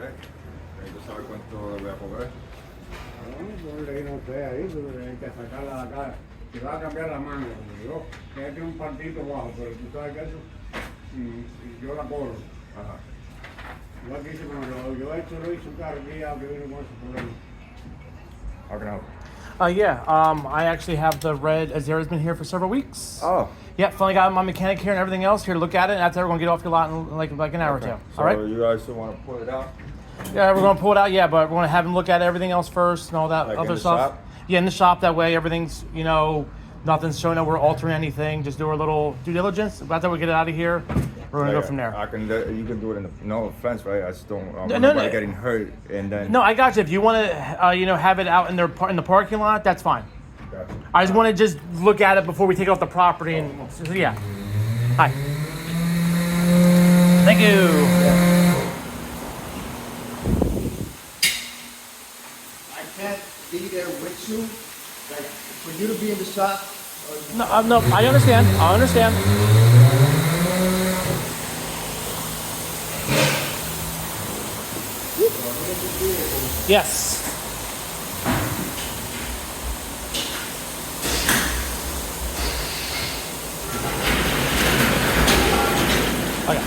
¿ves? Ahí tú sabes cuánto voy a cobrar. No, yo no sé, ahí hay que sacarla de acá. Si va a cambiar la mano, yo, que tiene un partito bajo, pero tú sabes que eso, yo la cobro. Ajá. Igual que hice cuando yo he hecho lo hice un carro que ya que vino con ese problema. How can I help? Yeah. I actually have the red Azera's been here for several weeks. Oh. Yeah, finally got my mechanic here and everything else here to look at it. And after that, we're gonna get off your lot in like an hour or two. So All right? you guys still want to pull it out? Yeah, we're gonna pull it out. Yeah, but we're gonna have him look at everything else first and all that Like in other the stuff. shop? Yeah, in the shop. That way, everything's nothing's showing that we're altering anything. Just do our little due diligence. After we get it out of here, we're gonna go from there. I can. You can do it in the. No offense, right? I just don't. No, nobody no. getting hurt, and then. No, I got you. If you want to, have it out in the parking lot, that's fine. Gotcha. I just want to just look at it before we take it off the property and so, yeah. Hi. Thank you. I can't be there with you, like, for you to be in the shop. No, I understand. I understand. Yes. Okay.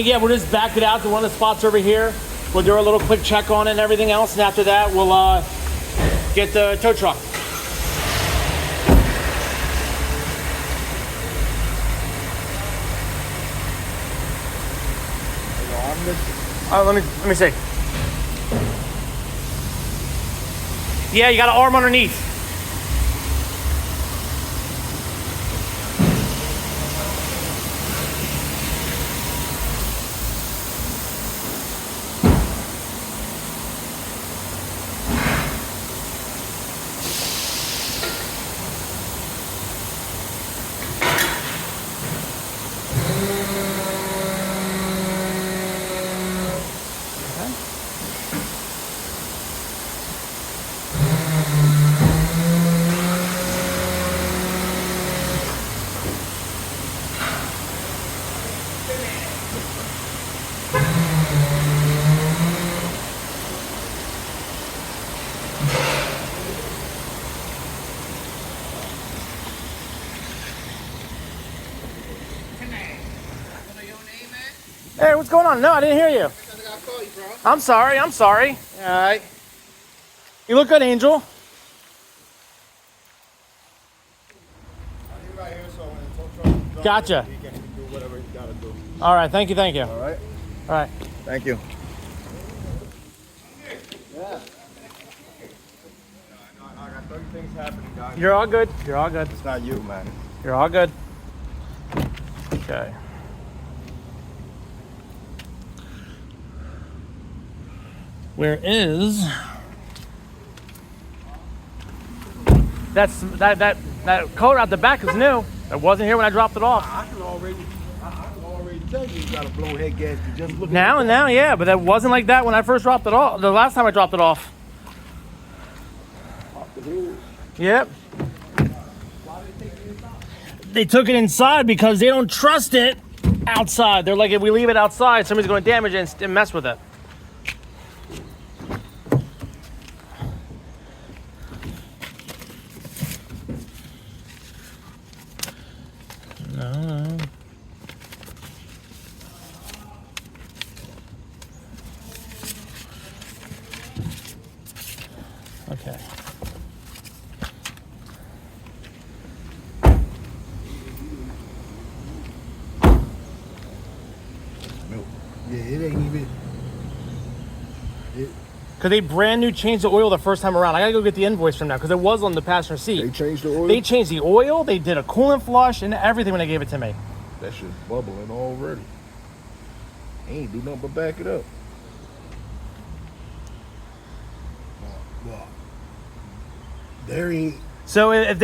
Yeah, we'll just back it out to one of the spots over here. We'll do a little quick check on it and everything else, and after that, we'll get the tow truck. Let me see. Yeah, you got an arm underneath. Hey, what's going on? No, I didn't hear you. I'm sorry. All right. You look good, Angel. Gotcha. He can do whatever he gotta do. All right. Thank you. All right. All right. Thank you. Yeah. I got 30 things happening, guys. You're all good. It's not you, man. You're all good. Okay. Where is that color out the back is new. It wasn't here when I dropped it off. I can already tell you got a blowhead gasket just looking Now, yeah, but that wasn't like that when I first dropped it off. The last time I dropped it off. off the hood. Yep. They took it inside because they don't trust it outside. They're like, if we leave it outside, somebody's going to damage it and mess with it. No. Okay. Yeah, it ain't even. Because they brand new changed the oil the first time around. I gotta go get the invoice from them because it was on the passenger seat. They changed the oil. They changed the oil, they did a coolant flush and everything when they gave it to me. That shit's bubbling already. Ain't do nothing but back it up. Well, there ain't. So if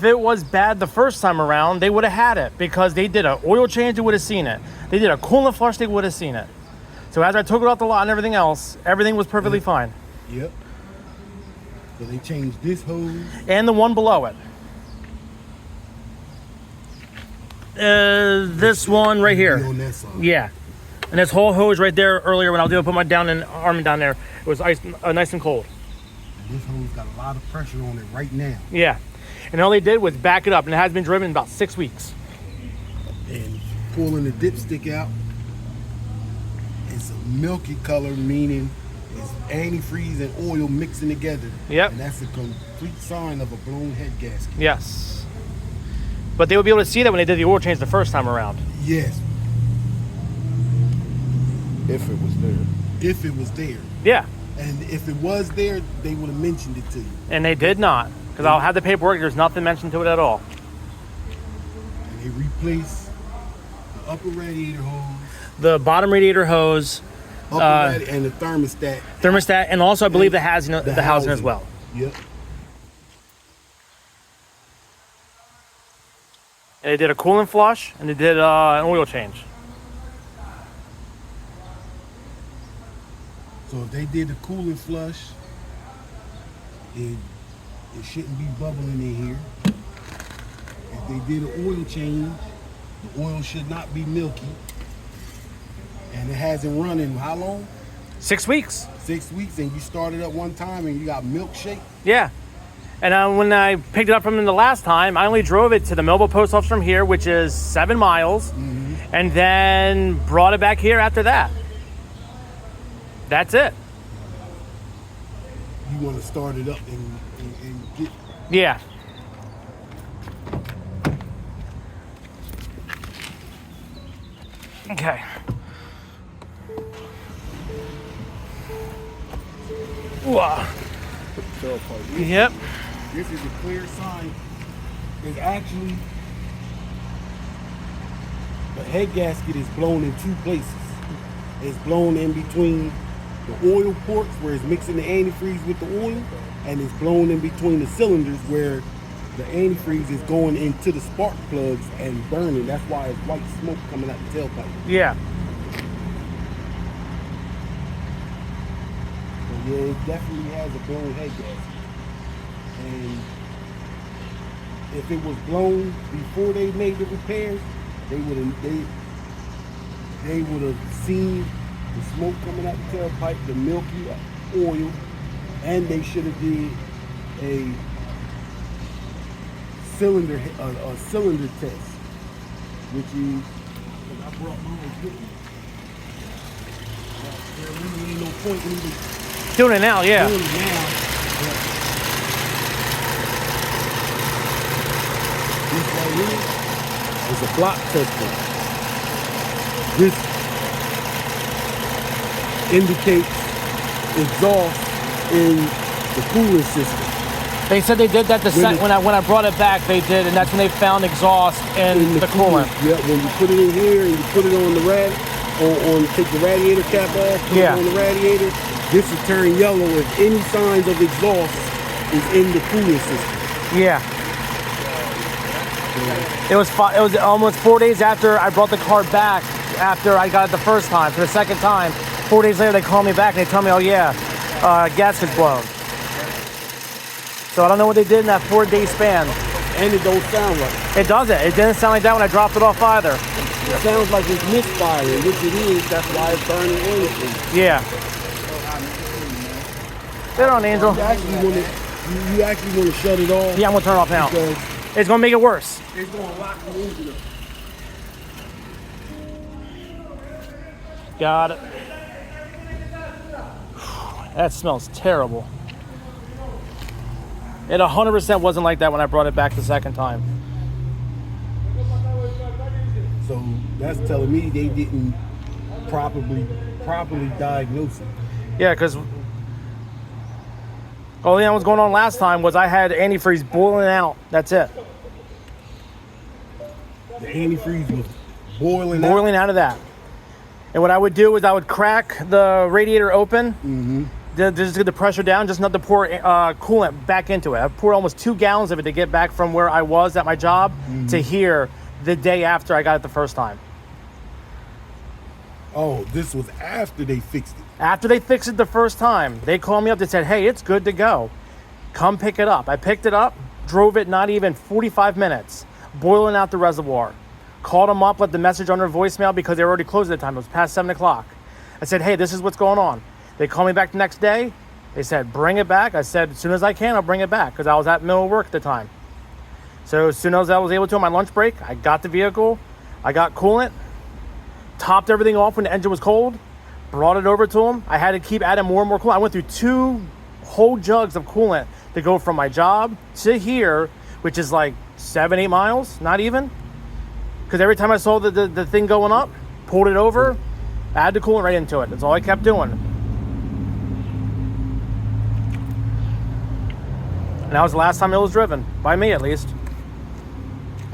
it was bad the first time around, they would have had it because they did an oil change, they would have seen it. They did a coolant flush, they would have seen it. So as I took it off the lot and everything else, everything was perfectly fine. Yep. So they changed this hose. And the one below it. This one right here. On that side. Yeah. And this whole hose right there earlier when I was able to put my arm down there, it was nice and cold. This hose got a lot of pressure on it right now. Yeah. And all they did was back it up, and it has been driven in about 6 weeks. And pulling the dipstick out, it's a milky color, meaning it's antifreeze and oil mixing together. Yep. And that's a complete sign of a blown head gasket. Yes. But they would be able to see that when they did the oil change the first time around. Yes, If it was there. if it was there. Yeah. And if it was there, they would have mentioned it to you. And they did not. Because I'll have the paperwork, there's nothing mentioned to it at all. And they replaced the upper radiator hose, The bottom radiator hose, and the thermostat. thermostat, and also I believe the housing as well. Yep. And they did a coolant flush, and they did an oil change. So if they did the coolant flush, it shouldn't be bubbling in here. If they did an oil change, the oil should not be milky. And it hasn't run in how long? 6 weeks. 6 weeks, and you started up one time and you got milkshake. Yeah. And when I picked it up from them the last time, I only drove it to the Millville post office from here, which is 7 miles, and then brought it back here after that. That's it. You want to start it up and get. Yeah. Okay. Wow. Yep. This is a clear sign. It's actually the head gasket is blown in 2 places. It's blown in between the oil ports where it's mixing the antifreeze with the oil, and it's blown in between the cylinders where the antifreeze is going into the spark plugs and burning. That's why it's white smoke coming out the tailpipe. Yeah. So yeah, it definitely has a blown head gasket. And if it was blown before they made the repairs, they would have seen the smoke coming out the tailpipe, the milky oil, and they should have did a cylinder test, which is, I brought mine with me. There really ain't no point in even Doing it now, yeah. doing it now. But this right here is a block tester. This indicates exhaust in the cooling system. They said they did that when I brought it back. They did, and that's when they found exhaust in the coolant. Yeah, when you put it in here and you put it on the take the radiator cap off, put it on the radiator, this will turn yellow if any signs of exhaust is in the cooling system. Yeah. It was almost 4 days after I brought the car back. After I got it the first time, for the second time, 4 days later they call me back and they tell me, "Oh yeah, gasket's blown." So I don't know what they did in that 4-day span. And it don't sound right. It doesn't. It didn't sound like that when I dropped it off either. It sounds like it's misfiring, which it is. That's why it's burning anything. Yeah. Sit on, Angel. You actually want to shut it off. Yeah, I'm gonna turn it off now. Because It's gonna make it worse. it's going to lock the engine up. Got it. That smells terrible. It 100% wasn't like that when I brought it back the second time. So that's telling me they didn't properly diagnose it. Yeah, because all that was going on last time was I had antifreeze boiling out. That's it. The antifreeze was boiling Out of that. And what I would do is I would crack the radiator open, just get the pressure down, just not to pour coolant back into it. I poured almost 2 gallons of it to get back from where I was at my job to here the day after I got it the first time. Oh, this was after they fixed it. After they fixed it the first time, they called me up and said, "Hey, it's good to go. Come pick it up." I picked it up, drove it not even 45 minutes, boiling out the reservoir. called them up, left the message on their voicemail because they were already closed at the time. It was past 7 o'clock. I said, hey, this is what's going on. They called me back the next day. They said, bring it back. I said, as soon as I can, I'll bring it back because I was at middle of work at the time. So as soon as I was able to on my lunch break, I got the vehicle, I got coolant, topped everything off when the engine was cold, brought it over to them. I had to keep adding more and more coolant. I went through 2 whole jugs of coolant to go from my job to here, which is like 7-8 miles, not even. Because every time I saw the thing going up, pulled it over, add the coolant right into it. That's all I kept doing. And that was the last time it was driven, by me at least.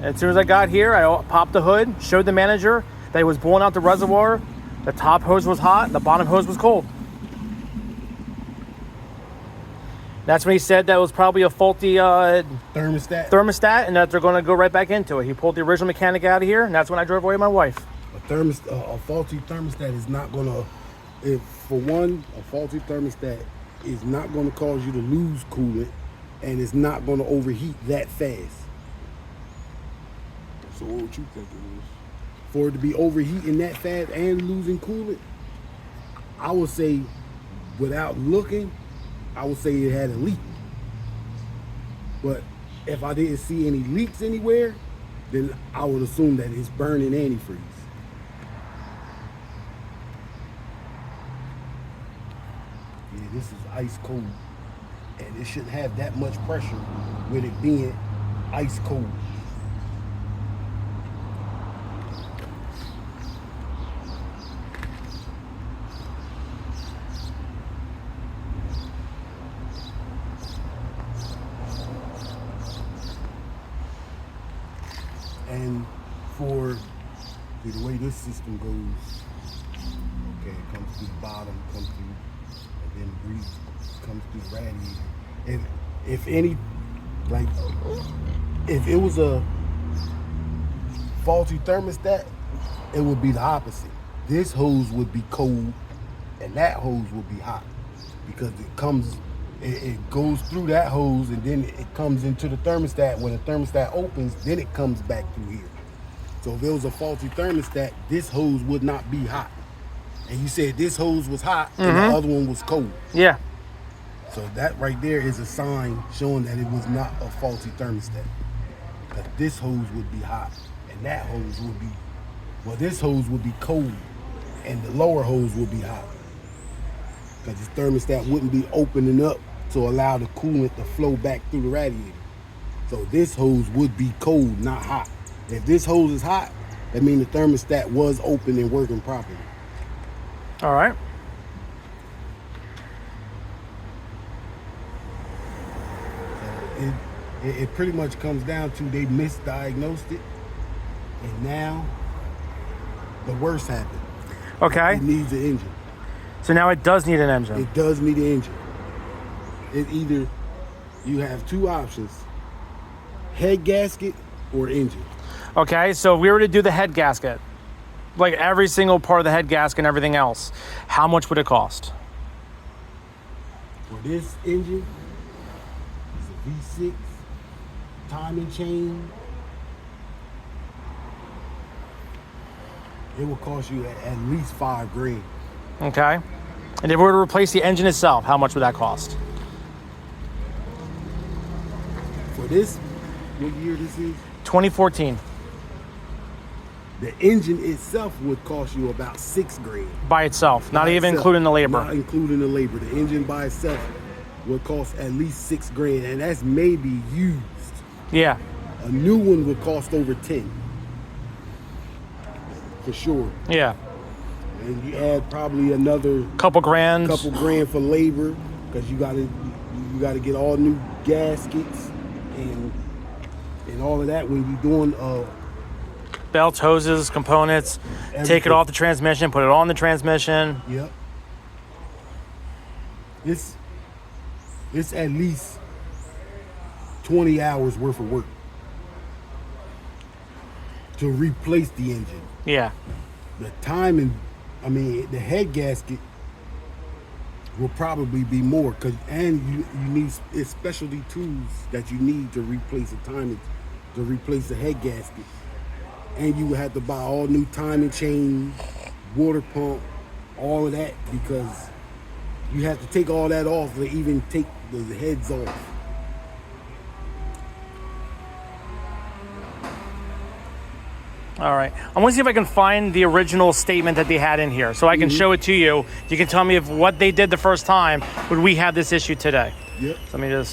As soon as I got here, I popped the hood, showed the manager that it was blowing out the reservoir. The top hose was hot, the bottom hose was cold. That's when he said that it was probably a faulty thermostat and that they're going to go right back into it. He pulled the original mechanic out of here, and that's when I drove away with my wife. A faulty thermostat is not going to, for one, a faulty thermostat is not going to cause you to lose coolant, and it's not going to overheat that fast. So what would you think it is? For it to be overheating that fast and losing coolant, I would say, without looking, I would say it had a leak. But if I didn't see any leaks anywhere, then I would assume that it's burning antifreeze. Yeah, this is ice cold. And it shouldn't have that much pressure with it being ice cold. And for the way this system goes, okay, it comes through the bottom, comes through, and then breeze comes through the radiator. If any, like, if it was a faulty thermostat, it would be the opposite. This hose would be cold, and that hose would be hot because it goes through that hose and then it comes into the thermostat. When the thermostat opens, then it comes back through here. So if it was a faulty thermostat, this hose would not be hot. And you said this hose was hot and the other one was cold. Yeah. So that right there is a sign showing that it was not a faulty thermostat. Because this hose would be hot and that hose would be, well, this hose would be cold and the lower hose would be hot. Because this thermostat wouldn't be opening up to allow the coolant to flow back through the radiator. So this hose would be cold, not hot. If this hose is hot, that means the thermostat was open and working properly. All right. So it pretty much comes down to they misdiagnosed it, and now the worst happened. Okay. It needs an engine. So now it does need an engine. It does need an engine. It either, you have 2 options, head gasket or engine. Okay, so if we were to do the head gasket, like every single part of the head gasket and everything else, how much would it cost? For this engine, it's a V6, timing chain. It will cost you at least $5,000. Okay. And if we were to replace the engine itself, how much would that cost? For this, what year this is? 2014. The engine itself would cost you about $6,000. By itself, not By even itself, including the labor. Not including the labor. The engine by itself would cost at least $6,000, and that's maybe used. Yeah. A new one would cost over 10, for sure. Yeah. And you add probably another Couple grand. $2,000 for labor, because you gotta get all new gaskets and all of that when you're doing Belts, hoses, components. everything. Take it off the transmission, put it on the transmission. Yep. It's at least 20 hours worth of work to replace the engine. Yeah. The timing, I mean, the head gasket will probably be more, and you need it's specialty tools that you need to replace the timing, to replace the head gasket. and you would have to buy all new timing chain, water pump, all of that, because you have to take all that off to even take the heads off. All right. I want to see if I can find the original statement that they had in here so I can show it to you. You can tell me if what they did the first time, would we have this issue today? Yep. So let me just